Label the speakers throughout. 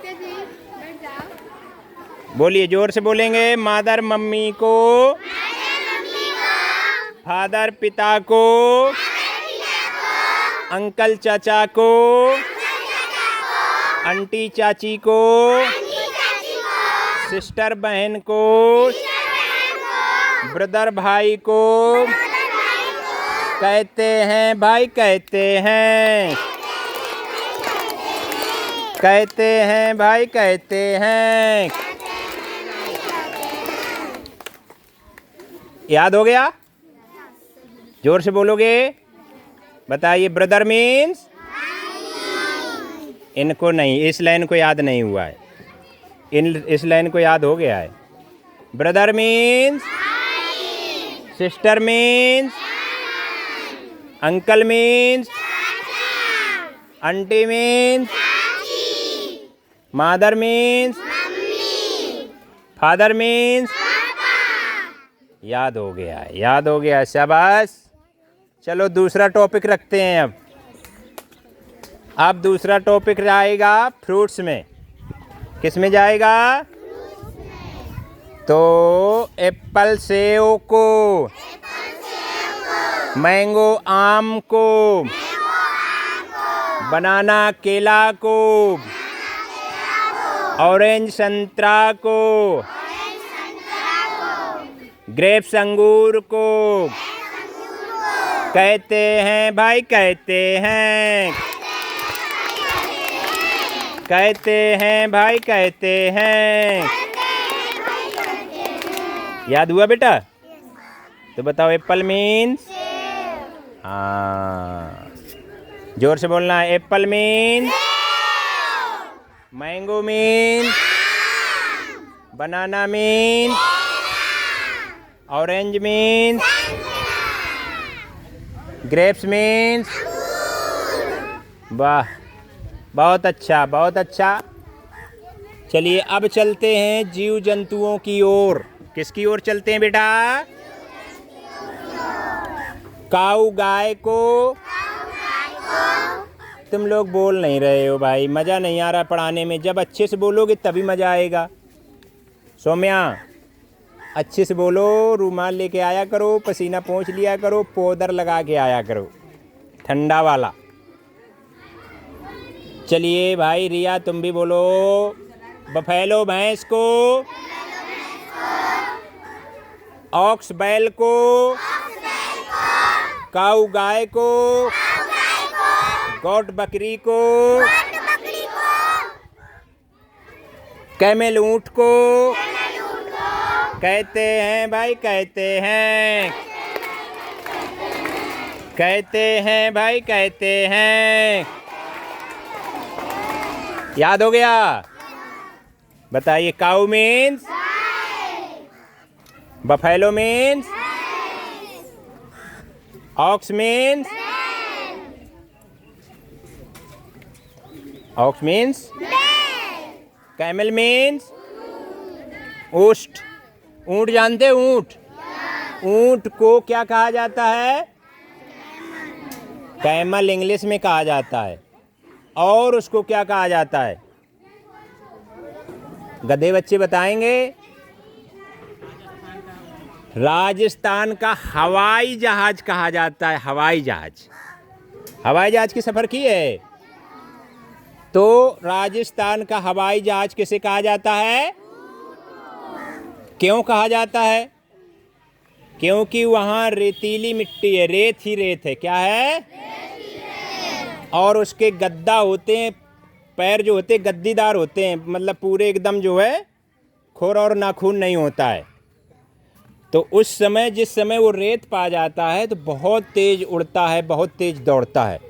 Speaker 1: है जी, बैठ जाओ।
Speaker 2: बोलिए, जोर से बोलेंगे। मदर मम्मी को, फादर पिता को, अंकल चाचा को, आंटी चाची को, सिस्टर बहन को, ब्रदर भाई को कहते हैं भाई, कहते हैं, कहते हैं भाई, कहते हैं। याद हो गया? जोर से बोलोगे। बताइए, ब्रदर मीन्स, इनको नहीं, इस लाइन को याद नहीं हुआ है, इस लाइन को याद हो गया है। Brother means, sister means, uncle means, aunty means, mother means, father means. याद हो गया है, याद हो गया, शाबाश। चलो दूसरा टॉपिक रखते हैं अब दूसरा टॉपिक जाएगा फ्रूट्स में। किस में जाएगा? तो एप्पल सेब को, मैंगो आम को, बनाना केला को, ऑरेंज संतरा को, ग्रेप्स अंगूर को कहते हैं भाई, कहते हैं, कहते हैं भाई, कहते हैं। याद हुआ बेटा? तो बताओ, एप्पल मीन्स, हाँ, जोर से बोलना है। Apple means, mango means, banana means, orange means, grapes means. वाह, बहुत अच्छा, बहुत अच्छा। चलिए अब चलते हैं जीव जंतुओं की ओर। किसकी ओर चलते हैं बेटा? काऊ गाय को। तुम लोग बोल नहीं रहे हो भाई, मज़ा नहीं आ रहा पढ़ाने में। जब अच्छे से बोलोगे तभी मज़ा आएगा। सौम्या, अच्छे से बोलो, रूमाल लेके आया करो, पसीना पोंछ लिया करो, पाउडर लगा के आया करो, ठंडा वाला। चलिए भाई, रिया तुम भी बोलो। बफेलो भैंस को, ऑक्स बैल को, काऊ गाय को, गौट बकरी को, कैमेल ऊंट को कहते हैं भाई, कहते हैं, कहते हैं भाई, कहते हैं। याद हो गया? बताइए, cow means, buffalo means, ox means, ox means, camel means, ऊष्ट, ऊंट जानते हैं? ऊंट, ऊंट को क्या कहा जाता है? कैमल इंग्लिश में कहा जाता है। और उसको क्या कहा जाता है? गधे बच्चे बताएंगे। राजस्थान का हवाई जहाज कहा जाता है। हवाई जहाज, हवाई जहाज की सफर की है? तो राजस्थान का हवाई जहाज किसे कहा जाता है? क्यों कहा जाता है? क्योंकि वहाँ रेतीली मिट्टी है, रेत ही रेत है। क्या है? और उसके गद्दा होते हैं, पैर जो होते हैं गद्दीदार होते हैं, मतलब पूरे एकदम जो है खुर और नाखून नहीं होता है। तो उस समय, जिस समय वो रेत पा जाता है तो बहुत तेज उड़ता है, बहुत तेज दौड़ता है।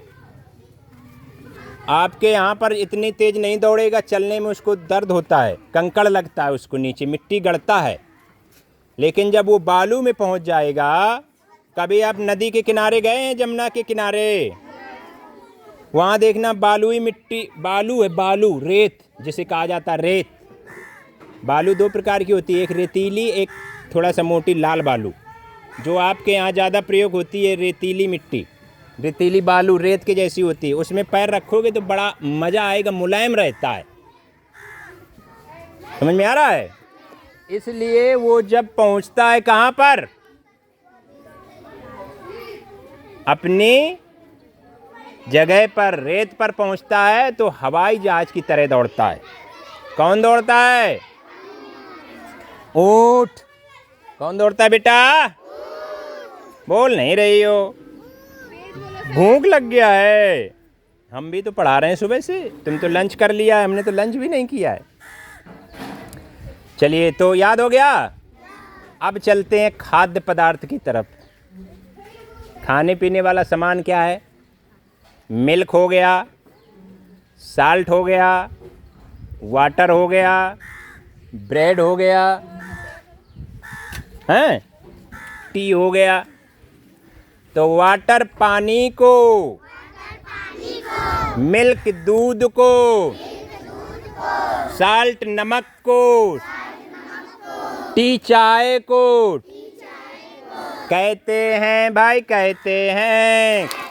Speaker 2: आपके यहाँ पर इतनी तेज नहीं दौड़ेगा, चलने में उसको दर्द होता है, कंकड़ लगता है उसको, नीचे मिट्टी गड़ता है। लेकिन जब वो बालू में पहुँच जाएगा, कभी आप नदी के किनारे गए हैं? जमुना के किनारे, वहाँ देखना बालू ही मिट्टी, बालू है, बालू, रेत जिसे कहा जाता है, रेत। बालू दो प्रकार की होती है, एक रेतीली, एक थोड़ा सा मोटी लाल बालू। जो आपके यहाँ ज़्यादा प्रयोग होती है रेतीली मिट्टी, रेतीली बालू रेत के जैसी होती है। उसमें पैर रखोगे तो बड़ा मज़ा आएगा, मुलायम रहता है। समझ में आ रहा है? इसलिए वो जब पहुंचता है कहाँ पर, अपनी जगह पर, रेत पर पहुंचता है, तो हवाई जहाज की तरह दौड़ता है। कौन दौड़ता है? ऊंट। कौन दौड़ता है बेटा? बोल नहीं रही हो। भूख लग गया है। हम भी तो पढ़ा रहे हैं सुबह से, तुम तो लंच कर लिया है, हमने तो लंच भी नहीं किया है। चलिए, तो याद हो गया। अब चलते हैं खाद्य पदार्थ की तरफ। खाने पीने वाला सामान क्या है? मिल्क हो गया, साल्ट हो गया, वाटर हो गया, ब्रेड हो गया, हैं, टी हो गया। तो वाटर पानी को, मिल्क दूध को, साल्ट नमक को, टी चाय को कहते हैं भाई, कहते हैं